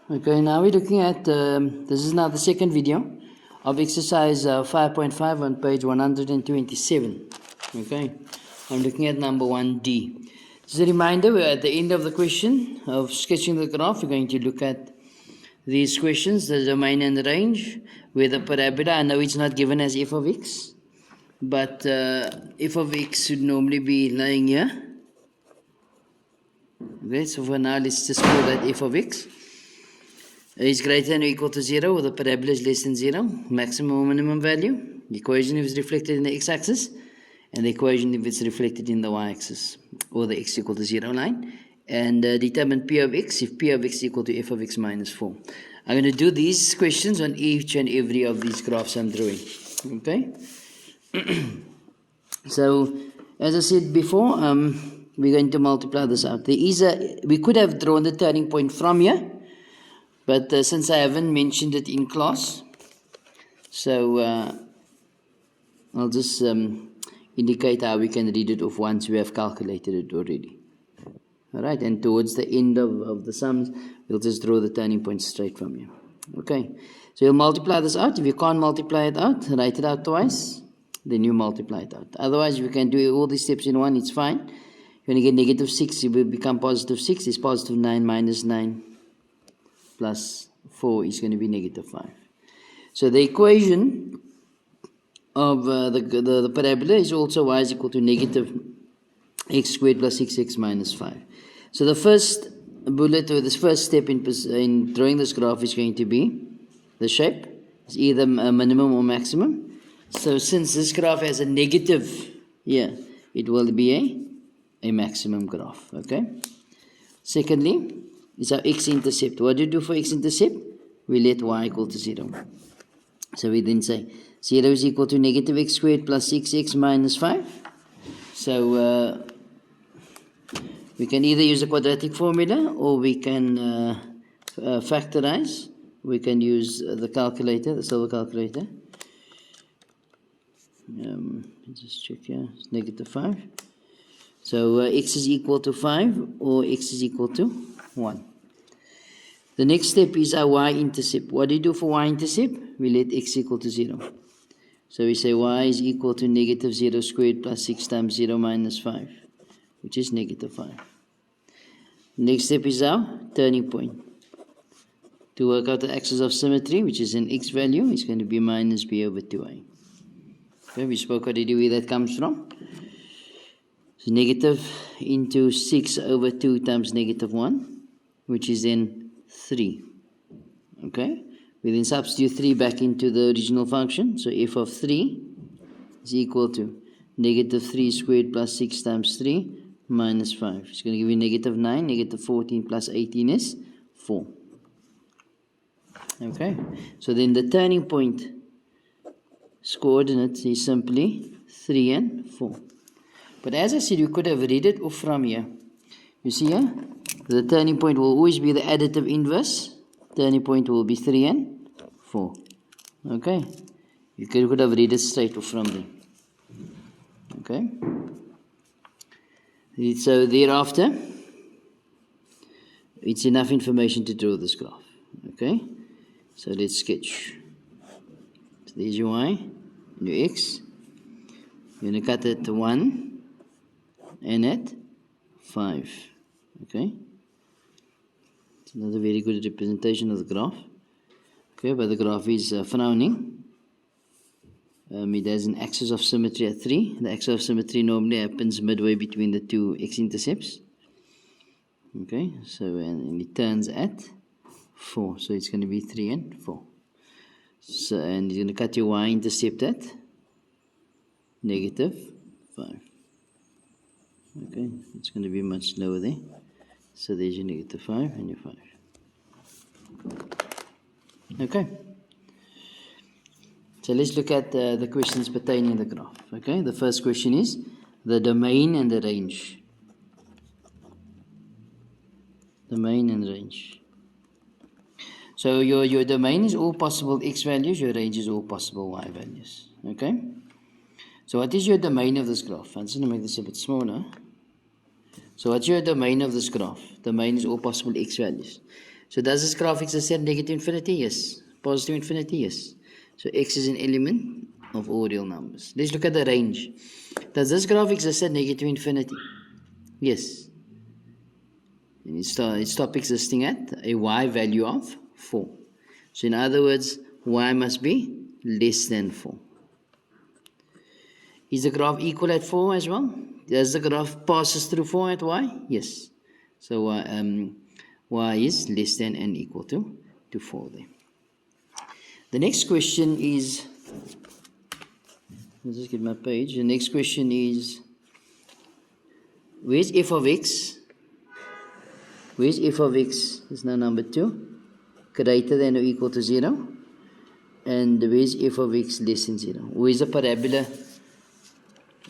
Okay, now we're looking at, this is now the second video of exercise 5.5 on page 127. Okay, I'm looking at number 1D. Just a reminder, we're at the end of the question of sketching the graph. We're going to look at these questions, the domain and the range, where the parabola, I know it's not given as f of x, but f of x should normally be lying here. Okay, so for now, let's just call that f of x is greater than or equal to 0, or the parabola is less than 0, maximum or minimum value. The equation if it's reflected in the x-axis, and the equation if it's reflected in the y-axis, or the x equal to 0 line. And determine p of x if p of x equal to f of x minus 4. I'm going to do these questions on each and every of these graphs I'm drawing. Okay? So, as I said before, we're going to multiply this out. We could have drawn the turning point from here, but since I haven't mentioned it in class, so I'll just indicate how we can read it off once we have calculated it already. Alright, and towards the end of the sums, we'll just draw the turning point straight from here. Okay, so you'll multiply this out. If you can't multiply it out, write it out twice, then you multiply it out. Otherwise, you can do all these steps in one, it's fine. When you get negative 6, it will become positive 6. It's positive 9 minus 9 plus 4 is going to be negative 5. So the equation of the parabola is also y is equal to negative x squared plus 6x minus 5. So the first bullet, or this first step in drawing this graph, is going to be the shape. It's either a minimum or maximum. So since this graph has a negative here, it will be a maximum graph. Okay. Secondly, is our x-intercept. What do you do for x-intercept? We let y equal to 0. So we then say 0 is equal to negative x squared plus 6x minus 5. So we can either use the quadratic formula, or we can factorize. We can use the calculator, the silver calculator. Just check here, it's negative 5. So x is equal to 5, or x is equal to 1. The next step is our y-intercept. What do you do for y-intercept? We let x equal to 0. So we say y is equal to negative 0 squared plus 6 times 0 minus 5, which is negative 5. Next step is our turning point. To work out the axis of symmetry, which is an x value, is going to be minus b over 2a. Okay, we spoke already where that comes from. So negative into 6 over 2 times negative 1, which is then 3. Okay, we then substitute 3 back into the original function. So f of 3 is equal to negative 3 squared plus 6 times 3 minus 5. It's going to give you negative 9, negative 14 plus 18 is 4. Okay, so then the turning point coordinates is simply 3 and 4. But as I said, you could have read it off from here. You see here, the turning point will always be the additive inverse. Turning point will be 3 and 4. Okay, you could have read it straight off from there. Okay. So thereafter, it's enough information to draw this graph. Okay, so let's sketch. So there's your y, your x. You're going to cut it to 1 and at 5. Okay, it's another very good representation of the graph. Okay, but the graph is frowning. It has an axis of symmetry at 3. The axis of symmetry normally happens midway between the two x-intercepts. Okay, so and it turns at 4. So it's going to be 3 and 4. So, and you're going to cut your y-intercept at negative 5. Okay, it's going to be much lower there. So there's your negative 5 and your 5. Okay. So let's look at the questions pertaining to the graph. Okay, the first question is the domain and the range. Domain and range. So your domain is all possible x values, your range is all possible y values. Okay. So what is your domain of this graph? I'm just going to make this a bit smaller. So what's your domain of this graph? Domain is all possible x values. So does this graph exist at negative infinity? Yes. Positive infinity? Yes. So x is an element of all real numbers. Let's look at the range. Does this graph exist at negative infinity? Yes. And it stops existing at a y value of 4. So in other words, y must be less than 4. Is the graph equal at 4 as well? Does the graph passes through 4 at y? Yes. So y is less than and equal to 4 there. The next question is, let's just get my page. The next question is, where's f of x? Where's f of x is now number 2, greater than or equal to 0? And where's f of x less than 0? Where's the parabola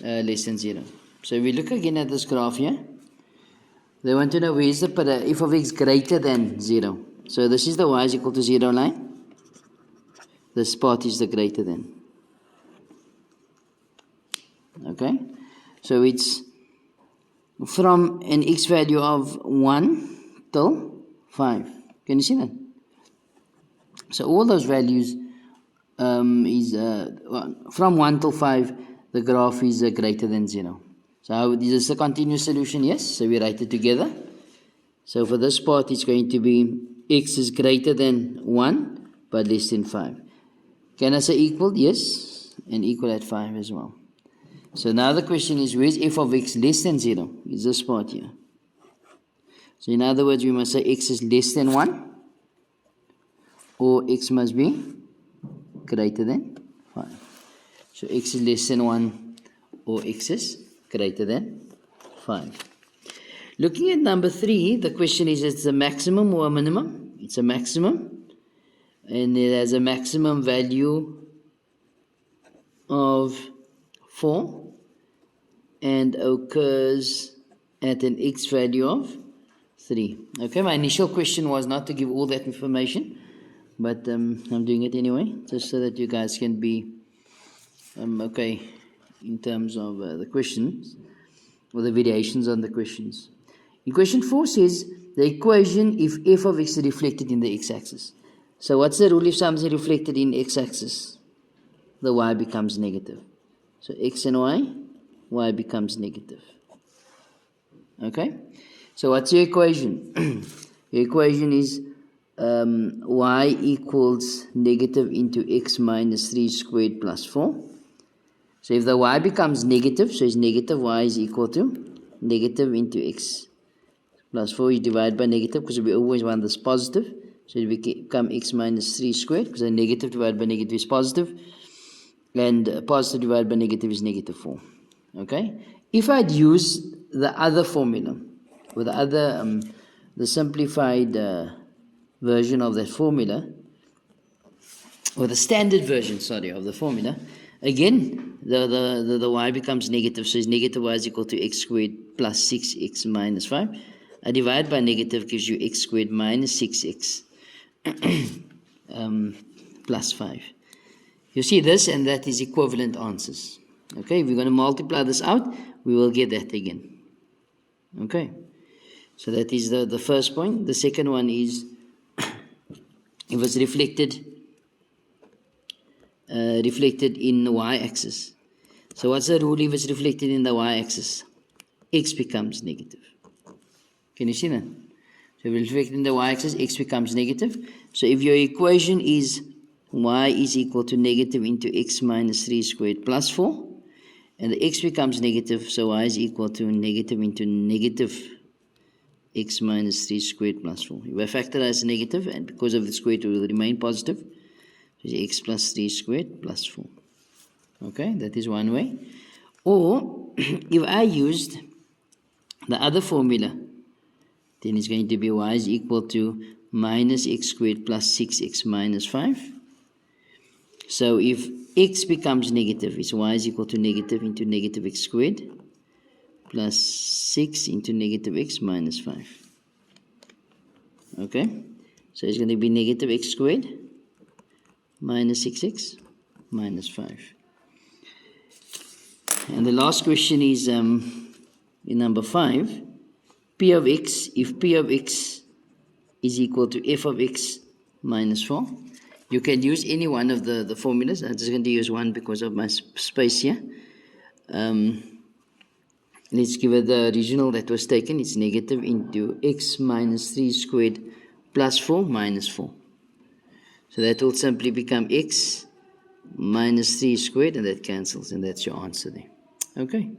less than 0? So we look again at this graph here. They want to know where's the f of x greater than 0. So this is the y is equal to 0 line. This part is the greater than. Okay? So it's from an x value of 1 till 5. Can you see that? So all those values is from 1 till 5, the graph is greater than 0. So is this a continuous solution? Yes. So we write it together. So for this part, it's going to be x is greater than 1 but less than 5. Can I say equal? Yes. And equal at 5 as well. So now the question is, where's f of x less than 0? Is this part here. So in other words, we must say x is less than 1, or x must be greater than 5. So x is less than 1, or x is greater than 5. Looking at number 3, the question is, it's a maximum or a minimum? It's a maximum. And it has a maximum value of 4 and occurs at an x value of 3. Okay, my initial question was not to give all that information, but I'm doing it anyway, just so that you guys can be okay in terms of the questions or the variations on the questions. In question 4 says the equation if f of x is reflected in the x-axis. So what's the rule if something is reflected in x-axis? The y becomes negative. So x and y becomes negative. Okay? So what's your equation? Your equation is y equals negative into x minus 3 squared plus 4. So if the y becomes negative, so it's negative, y is equal to negative into x plus 4 is divided by negative, because we always want this positive. So it will become x minus 3 squared, because a negative divided by negative is positive, and positive divided by negative is negative 4. Okay? If I'd use the other formula, or the other, the simplified version of that formula, or the standard version, sorry, of the formula, again, the y becomes negative, so it's negative y is equal to x squared plus 6x minus 5. I divide by negative gives you x squared minus 6x plus 5. You see this and that is equivalent answers. Okay, if we're going to multiply this out, we will get that again. Okay, so that is the first point. The second one is if it's reflected in the y-axis. So what's the rule if it's reflected in the y-axis? X becomes negative. Can you see that? So if it's reflected in the y-axis, x becomes negative. So if your equation is y is equal to negative into x minus 3 squared plus 4, and the x becomes negative, so y is equal to negative into negative x minus 3 squared plus 4. If I factorize the negative, and because of the square it will remain positive, so it's x plus 3 squared plus 4. Okay, that is one way. Or if I used the other formula, then it's going to be y is equal to minus x squared plus 6x minus 5. So if x becomes negative, it's y is equal to negative into negative x squared plus 6 into negative x minus 5. Okay, so it's going to be negative x squared minus 6x minus 5. And the last question is in number 5, p of x, if p of x is equal to f of x minus 4. You can use any one of the formulas. I'm just going to use one because of my space here. Let's give it the original that was taken. It's negative into x minus 3 squared plus 4 minus 4. So that will simply become x minus 3 squared, and that cancels, and that's your answer there. Okay.